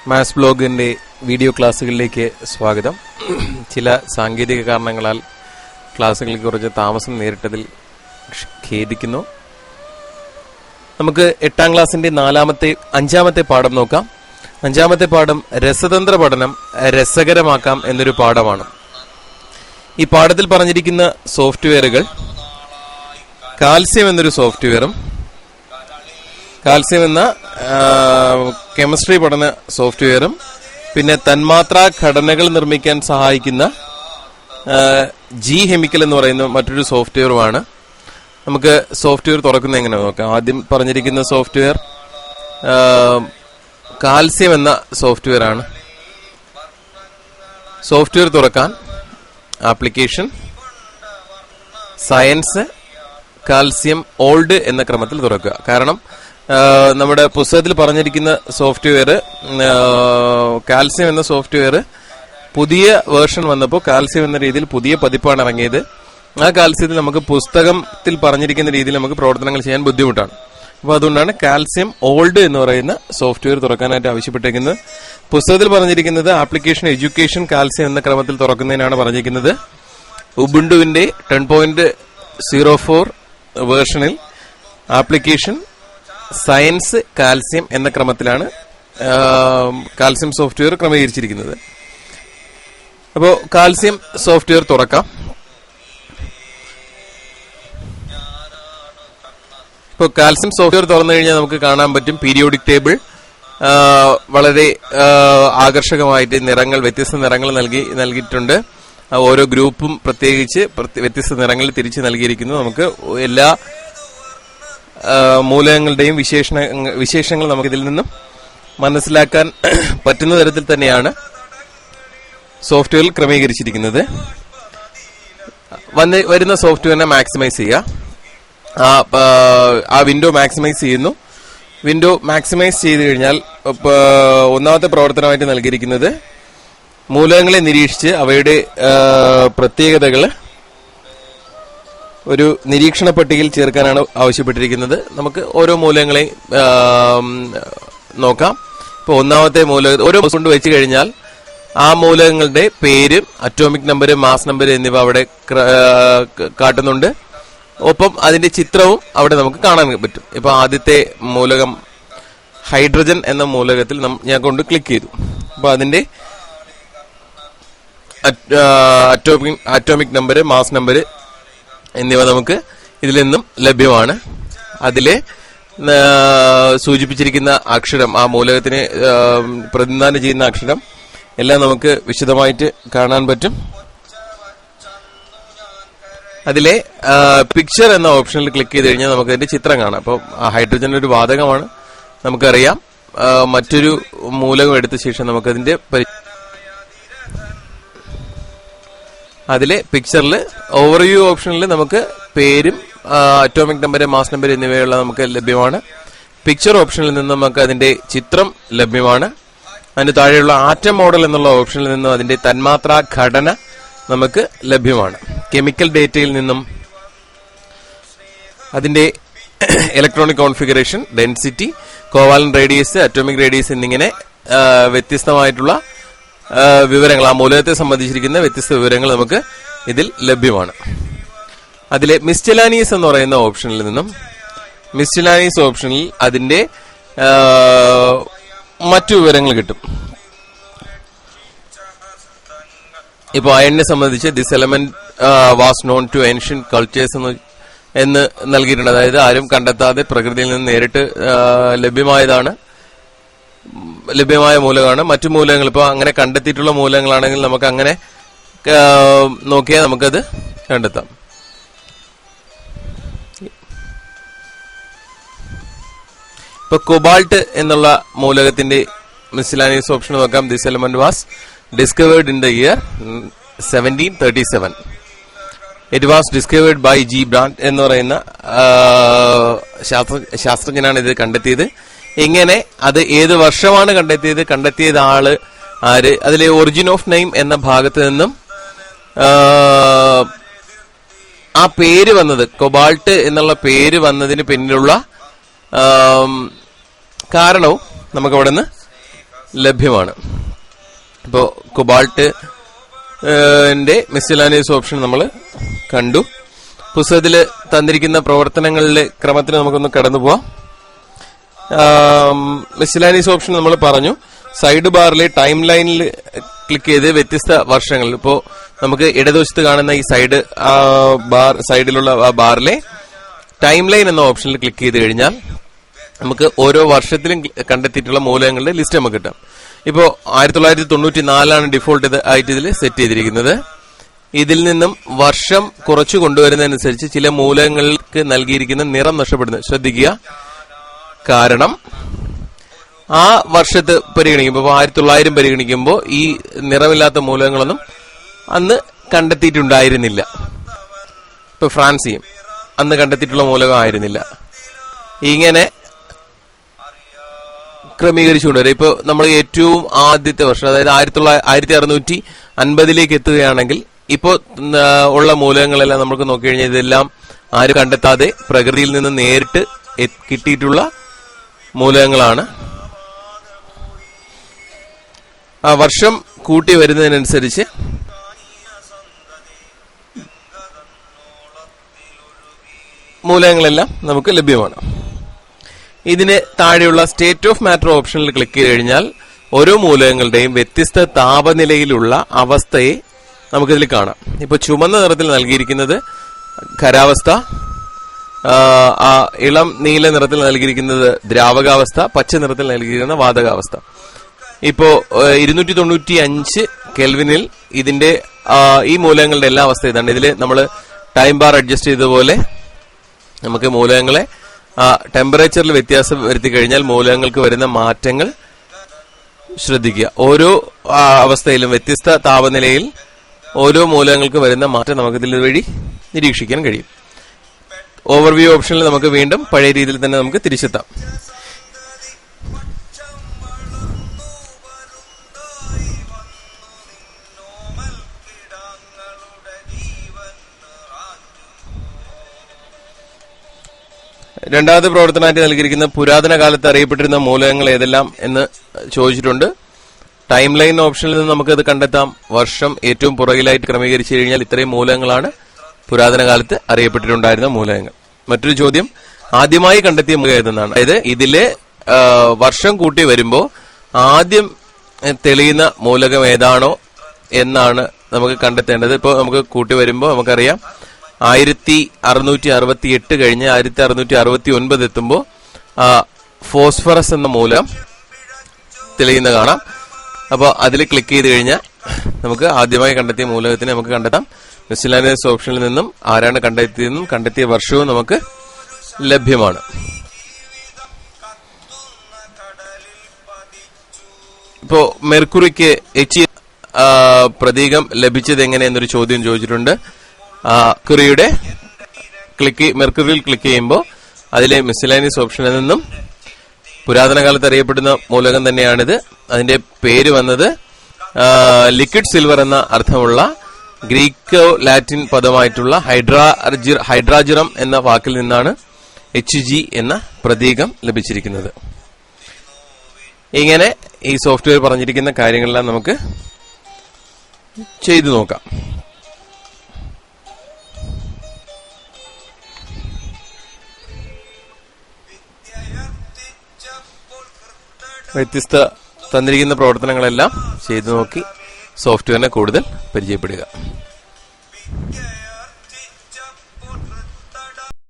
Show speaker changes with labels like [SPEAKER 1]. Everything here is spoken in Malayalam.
[SPEAKER 1] മാത്സ് ബ്ലോഗിന്റെ വീഡിയോ ക്ലാസ്സുകളിലേക്ക് സ്വാഗതം. ചില സാങ്കേതിക കാരണങ്ങളാൽ ക്ലാസ്സുകളിൽ കുറച്ച് താമസം നേരിട്ടതിൽ ഖേദിക്കുന്നു. നമുക്ക് 8ാം ക്ലാസിന്റെ അഞ്ചാമത്തെ പാഠം നോക്കാം. അഞ്ചാമത്തെ പാഠം രസതന്ത്ര പഠനം രസകരമാക്കാം എന്നൊരു പാഠമാണ്. ഈ പാഠത്തിൽ പറഞ്ഞിരിക്കുന്ന സോഫ്റ്റ്വെയറുകൾ കാൽസ്യം എന്നൊരു സോഫ്റ്റ്വെയറും കാൽസ്യം എന്ന കെമിസ്ട്രി പഠന സോഫ്റ്റ്വെയറും പിന്നെ തന്മാത്രാ ഘടനകൾ നിർമ്മിക്കാൻ സഹായിക്കുന്ന ജി കെമിക്കൽ എന്ന് പറയുന്ന മറ്റൊരു സോഫ്റ്റ്വെയറുമാണ്. നമുക്ക് സോഫ്റ്റ്വെയർ തുറക്കുന്ന എങ്ങനെ നോക്കാം. ആദ്യം പറഞ്ഞിരിക്കുന്ന സോഫ്റ്റ്വെയർ കാൽസ്യം എന്ന സോഫ്റ്റ്വെയർ ആണ്. സോഫ്റ്റ്വെയർ തുറക്കാൻ ആപ്ലിക്കേഷൻ, സയൻസ്, കാൽസ്യം, ഓൾഡ് എന്ന ക്രമത്തിൽ തുറക്കുക. കാരണം നമ്മുടെ പുസ്തകത്തിൽ പറഞ്ഞിരിക്കുന്ന സോഫ്റ്റ്വെയർ കാൽസ്യം എന്ന സോഫ്റ്റ്വെയർ പുതിയ വേർഷൻ വന്നപ്പോൾ കാൽസ്യം എന്ന രീതിയിൽ പുതിയ പതിപ്പാണ് ഇറങ്ങിയത്. ആ കാൽസ്യത്തിൽ നമുക്ക് പുസ്തകത്തിൽ പറഞ്ഞിരിക്കുന്ന രീതിയിൽ നമുക്ക് പ്രവർത്തനങ്ങൾ ചെയ്യാൻ ബുദ്ധിമുട്ടാണ്. അപ്പോൾ അതുകൊണ്ടാണ് കാൽസ്യം ഓൾഡ് എന്ന് പറയുന്ന സോഫ്റ്റ്വെയർ തുറക്കാനായിട്ട് ആവശ്യപ്പെട്ടിരിക്കുന്നത്. പുസ്തകത്തിൽ പറഞ്ഞിരിക്കുന്നത് ആപ്ലിക്കേഷൻ, എഡ്യൂക്കേഷൻ, കാൽസ്യം എന്ന ക്രമത്തിൽ തുറക്കുന്നതിനാണ് പറഞ്ഞിരിക്കുന്നത്. ഉബുണ്ടുവിന്റെ 10.04 വേർഷനിൽ ആപ്ലിക്കേഷൻ, സയൻസ്, കാൽസ്യം എന്ന ക്രമത്തിലാണ് കാൽസ്യം സോഫ്റ്റ്വെയർ ക്രമീകരിച്ചിരിക്കുന്നത്. അപ്പോൾ കാൽസ്യം സോഫ്റ്റ്വെയർ തുറക്കാം. ഇപ്പോൾ കാൽസ്യം സോഫ്റ്റ്വെയർ തുറന്നു കഴിഞ്ഞാൽ നമുക്ക് കാണാൻ പറ്റും പീരിയോഡിക് ടേബിൾ വളരെ ആകർഷകമായിട്ട് നിറങ്ങൾ, വ്യത്യസ്ത നിറങ്ങൾ നൽകിയിട്ടുണ്ട്. ഓരോ ഗ്രൂപ്പും പ്രത്യേകിച്ച് വ്യത്യസ്ത നിറങ്ങളിൽ തിരിച്ച് നൽകിയിരിക്കുന്നു. നമുക്ക് എല്ലാ മൂലകങ്ങളുടെയും വിശേഷങ്ങൾ നമുക്ക് ഇതിൽ നിന്നും മനസ്സിലാക്കാൻ പറ്റുന്ന തരത്തിൽ തന്നെയാണ് സോഫ്റ്റ്വെയറിൽ ക്രമീകരിച്ചിരിക്കുന്നത്. വരുന്ന സോഫ്റ്റ്വെയറിനെ മാക്സിമൈസ് ചെയ്യുക. ആ വിൻഡോ മാക്സിമൈസ് ചെയ്യുന്നു. വിൻഡോ മാക്സിമൈസ് ചെയ്ത് കഴിഞ്ഞാൽ ഒന്നാമത്തെ പ്രവർത്തനമായിട്ട് നൽകിയിരിക്കുന്നത് മൂലകങ്ങളെ നിരീക്ഷിച്ച് അവയുടെ പ്രത്യേകതകൾ ഒരു നിരീക്ഷണ പട്ടികയിൽ ചേർക്കാനാണ് ആവശ്യപ്പെട്ടിരിക്കുന്നത്. നമുക്ക് ഓരോ മൂലകങ്ങളെയും നോക്കാം. ഇപ്പോൾ ഒന്നാമത്തെ മൂലകം ഓരോ കൊണ്ട് വെച്ച് കഴിഞ്ഞാൽ ആ മൂലകങ്ങളുടെ പേര്, അറ്റോമിക് നമ്പർ, മാസ് നമ്പർ എന്നിവ അവിടെ കാട്ടുന്നുണ്ട്. ഒപ്പം അതിന്റെ ചിത്രവും അവിടെ നമുക്ക് കാണാൻ പറ്റും. ഇപ്പൊ ആദ്യത്തെ മൂലകം ഹൈഡ്രജൻ എന്ന മൂലകത്തിൽ ഞാൻ കൊണ്ട് ക്ലിക്ക് ചെയ്തു. അപ്പൊ അതിന്റെ അറ്റോമിക് നമ്പർ, മാസ് നമ്പർ എന്നിവ നമുക്ക് ഇതിൽ നിന്നും ലഭ്യമാണ്. അതിലെ സൂചിപ്പിച്ചിരിക്കുന്ന അക്ഷരം, ആ മൂലകത്തിന് പ്രതിനിധാനം ചെയ്യുന്ന അക്ഷരം എല്ലാം നമുക്ക് വിശദമായിട്ട് കാണാൻ പറ്റും. അതിലെ പിക്ചർ എന്ന ഓപ്ഷനിൽ ക്ലിക്ക് ചെയ്ത് കഴിഞ്ഞാൽ നമുക്ക് അതിന്റെ ചിത്രം കാണാം. അപ്പോൾ ഹൈഡ്രജൻ ഒരു വാതകമാണ്, നമുക്കറിയാം. മറ്റൊരു മൂലകം എടുത്ത ശേഷം നമുക്കതിന്റെ അതിലെ പിക്ചറിൽ ഓവർവ്യൂ ഓപ്ഷനിൽ നമുക്ക് പേരും അറ്റോമിക് നമ്പർ, മാസ് നമ്പർ എന്നിവയുള്ള നമുക്ക് ലഭ്യമാണ്. പിക്ചർ ഓപ്ഷനിൽ നിന്ന് നമുക്ക് അതിന്റെ ചിത്രം ലഭ്യമാണ്. അതിന് താഴെയുള്ള ആറ്റം മോഡൽ എന്നുള്ള ഓപ്ഷനിൽ നിന്നും അതിന്റെ തന്മാത്രാ ഘടന നമുക്ക് ലഭ്യമാണ്. കെമിക്കൽ ഡേറ്റയിൽ നിന്നും അതിന്റെ electronic configuration, density, covalent radius, atomic radius എന്നിങ്ങനെ വ്യത്യസ്തമായിട്ടുള്ള വിവരങ്ങൾ, ആ മൂലകത്തെ സംബന്ധിച്ചിരിക്കുന്ന വ്യത്യസ്ത വിവരങ്ങൾ നമുക്ക് ഇതിൽ ലഭ്യമാണ്. അതിലെ മിസ്സെലാനിയസ് എന്ന് പറയുന്ന ഓപ്ഷനിൽ നിന്നും മിസ്സെലാനിയസ് ഓപ്ഷനിൽ അതിന്റെ മറ്റു വിവരങ്ങൾ കിട്ടും. ഇപ്പോൾ അയണിനെ സംബന്ധിച്ച് this element was known to ancient cultures എന്ന് നൽകിയിട്ടുണ്ട്. അതായത് ആരും കണ്ടെത്താതെ പ്രകൃതിയിൽ നിന്ന് നേരിട്ട് ലഭ്യമായ മൂലകമാണ്. മറ്റു മൂലകങ്ങൾ ഇപ്പോൾ അങ്ങനെ കണ്ടെത്തിയിട്ടുള്ള മൂലകങ്ങളാണെങ്കിൽ നമുക്ക് അങ്ങനെ നോക്കിയാൽ നമുക്കത് കണ്ടെത്താം. ഇപ്പൊ കൊബാൾട്ട് എന്നുള്ള മൂലകത്തിന്റെ മിസ്സെലാനിയസ് ഓപ്ഷൻ നോക്കാം. This element was discovered in the year 1737. It was discovered by G Brandt എന്ന് പറയുന്ന ശാസ്ത്രജ്ഞനാണ് ഇത് കണ്ടെത്തിയത്. എങ്ങനെ, അത് ഏത് വർഷമാണ് കണ്ടെത്തിയത് ആള് ആര്, അതിലെ ഒറിജിൻ ഓഫ് നെയിം എന്ന ഭാഗത്ത് നിന്നും ആ പേര് വന്നത്, കൊബാൾട്ട് എന്നുള്ള പേര് വന്നതിന് പിന്നിലുള്ള കാരണവും നമുക്ക് അവിടെ നിന്ന് ലഭ്യമാണ്. ഇപ്പോൾ കൊബാൾട്ട് മിസ്സലാനിയസ് ഓപ്ഷൻ നമ്മൾ കണ്ടു. പുസ്തകത്തിൽ തന്നിരിക്കുന്ന പ്രവർത്തനങ്ങളിലെ ക്രമത്തിന് നമുക്കൊന്ന് കടന്നു പോവാം. മിസ്സലാനിയസ് ഓപ്ഷൻ നമ്മൾ പറഞ്ഞു. സൈഡ് ബാറിലെ ടൈം ലൈനിൽ ക്ലിക്ക് ചെയ്ത് വ്യത്യസ്ത വർഷങ്ങളിൽ, ഇപ്പോ നമുക്ക് ഇടതുവശത്ത് കാണുന്ന ഈ സൈഡിലുള്ള ആ ബാറിലെ ടൈം ലൈൻ എന്ന ഓപ്ഷനിൽ ക്ലിക്ക് ചെയ്ത് കഴിഞ്ഞാൽ നമുക്ക് ഓരോ വർഷത്തിലും കണ്ടെത്തിയിട്ടുള്ള മൂലകങ്ങളുടെ ലിസ്റ്റ് നമുക്ക് കിട്ടാം. ഇപ്പോ 1994 ഡിഫോൾട്ട് ആയിട്ട് ഇതിൽ സെറ്റ് ചെയ്തിരിക്കുന്നത്. ഇതിൽ നിന്നും വർഷം കുറച്ചു കൊണ്ടുവരുന്നതനുസരിച്ച് ചില മൂലകങ്ങൾക്ക് നൽകിയിരിക്കുന്ന നിറം നഷ്ടപ്പെടുന്നത് ശ്രദ്ധിക്കുക. കാരണം ആ വർഷത്ത് പരിഗണിക്കുമ്പോൾ 1900 പരിഗണിക്കുമ്പോൾ ഈ നിറമില്ലാത്ത മൂലകങ്ങളൊന്നും അന്ന് കണ്ടെത്തിയിട്ടുണ്ടായിരുന്നില്ല. ഇപ്പൊ ഫ്രാൻസിയം അന്ന് കണ്ടെത്തിയിട്ടുള്ള മൂലകം ആയിരുന്നില്ല. ഇങ്ങനെ ക്രമീകരിച്ചുകൊണ്ടുവരും. ഇപ്പൊ നമ്മൾ ഏറ്റവും ആദ്യത്തെ വർഷം, അതായത് 1650 എത്തുകയാണെങ്കിൽ ഇപ്പോ ഉള്ള മൂലകങ്ങളെല്ലാം നമുക്ക് നോക്കിക്കഴിഞ്ഞാൽ ഇതെല്ലാം ആരും കണ്ടെത്താതെ പ്രകൃതിയിൽ നിന്ന് നേരിട്ട് കിട്ടിയിട്ടുള്ള മൂലകങ്ങളാണ്. ആ വർഷം കൂട്ടി വരുന്നതിനനുസരിച്ച് മൂലകങ്ങളെല്ലാം നമുക്ക് ലഭ്യമാണ്. ഇതിന് താഴെയുള്ള സ്റ്റേറ്റ് ഓഫ് മാറ്റർ ഓപ്ഷനിൽ ക്ലിക്ക് ചെയ്ത് കഴിഞ്ഞാൽ ഓരോ മൂലകങ്ങളുടെയും വ്യത്യസ്ത താപനിലയിലുള്ള അവസ്ഥയെ നമുക്കിതിൽ കാണാം. ഇപ്പൊ ചുമന്ന നിറത്തിൽ നൽകിയിരിക്കുന്നത് ഖരാവസ്ഥ, ഇളം നീല നിറത്തിൽ നൽകിയിരിക്കുന്നത് ദ്രാവകാവസ്ഥ, പച്ച നിറത്തിൽ നൽകിയിരിക്കുന്ന വാതകാവസ്ഥ. ഇപ്പോ 295 കെൽവിനിൽ ഇതിന്റെ ഈ മൂലകങ്ങളുടെ എല്ലാ അവസ്ഥ ഇതാണ്. ഇതിൽ നമ്മൾ ടൈം ബാർ അഡ്ജസ്റ്റ് ചെയ്തതുപോലെ നമുക്ക് മൂലകങ്ങളെ ടെമ്പറേച്ചറിൽ വ്യത്യാസം വരുത്തി കഴിഞ്ഞാൽ മൂലകങ്ങൾക്ക് വരുന്ന മാറ്റങ്ങൾ ശ്രദ്ധിക്കുക. ഓരോ അവസ്ഥയിലും വ്യത്യസ്ത താപനിലയിൽ ഓരോ മൂലകങ്ങൾക്ക് വരുന്ന മാറ്റം നമുക്ക് ഇതിൽ വഴി നിരീക്ഷിക്കാൻ കഴിയും. ഓവർവ്യൂ ഓപ്ഷനിൽ നമുക്ക് വീണ്ടും പഴയ രീതിയിൽ തന്നെ നമുക്ക് തിരിച്ചെത്താം. രണ്ടാമത്തെ പ്രവർത്തനമായിട്ട് നൽകിയിരിക്കുന്ന പുരാതന കാലത്ത് അറിയപ്പെട്ടിരുന്ന മൂലകങ്ങൾ ഏതെല്ലാം എന്ന് ചോദിച്ചിട്ടുണ്ട്. ടൈം ലൈൻ ഓപ്ഷനിൽ നിന്ന് നമുക്കത് കണ്ടെത്താം. വർഷം ഏറ്റവും പുറകിലായിട്ട് ക്രമീകരിച്ചു കഴിഞ്ഞാൽ ഇത്രയും മൂലകങ്ങളാണ് പുരാതന കാലത്ത് അറിയപ്പെട്ടിട്ടുണ്ടായിരുന്ന മൂലകങ്ങൾ. മറ്റൊരു ചോദ്യം, ആദ്യമായി കണ്ടെത്തിയ മൂലകം ഏതെന്നാണ്. അതായത് ഇതിലെ വർഷം കൂട്ടി വരുമ്പോൾ ആദ്യം തെളിയുന്ന മൂലകം ഏതാണോ എന്നാണ് നമുക്ക് കണ്ടെത്തേണ്ടത്. ഇപ്പോൾ നമുക്ക് കൂട്ടി വരുമ്പോൾ നമുക്കറിയാം 1668 കഴിഞ്ഞ് 1669 എത്തുമ്പോൾ ഫോസ്ഫറസ് എന്ന മൂലകം തെളിയുന്ന കാണാം. അപ്പോൾ അതിൽ ക്ലിക്ക് ചെയ്ത് കഴിഞ്ഞാൽ നമുക്ക് ആദ്യമായി കണ്ടെത്തിയ മൂലകത്തിനെ നമുക്ക് കണ്ടെത്താം. മിസ്സലാനിയസ് ഓപ്ഷനിൽ നിന്നും ആരാണ് കണ്ടെത്തിയതെന്നും കണ്ടെത്തിയ വർഷവും നമുക്ക് ലഭ്യമാണ്. ഇപ്പോ മെർക്കുറിക്ക് എച്ച് പ്രതീകം ലഭിച്ചത് എങ്ങനെയെന്നൊരു ചോദ്യം ചോദിച്ചിട്ടുണ്ട്. മെർക്കുറിയിൽ ക്ലിക്ക് ചെയ്യുമ്പോൾ അതിലെ മിസ്സലാനിയസ് ഓപ്ഷനിൽ നിന്നും പുരാതന കാലത്ത് അറിയപ്പെടുന്ന മൂലകം തന്നെയാണിത്. അതിന്റെ പേര് വന്നത് ലിക്വിഡ് സിൽവർ എന്ന അർത്ഥമുള്ള ഗ്രീക്കോ ലാറ്റിൻ പദമായിട്ടുള്ള ഹൈഡ്രാജിറം എന്ന വാക്കിൽ നിന്നാണ് HG എന്ന പ്രതീകം ലഭിച്ചിരിക്കുന്നത്. ഇങ്ങനെ ഈ സോഫ്റ്റ്വെയർ പറഞ്ഞിരിക്കുന്ന കാര്യങ്ങളെല്ലാം നമുക്ക് ചെയ്തു നോക്കാം. വ്യത്യസ്ത തന്നിരിക്കുന്ന പ്രവർത്തനങ്ങളെല്ലാം ചെയ്തു നോക്കി സോഫ്റ്റ്വെയറിനെ കൂടുതൽ പരിചയപ്പെടുക.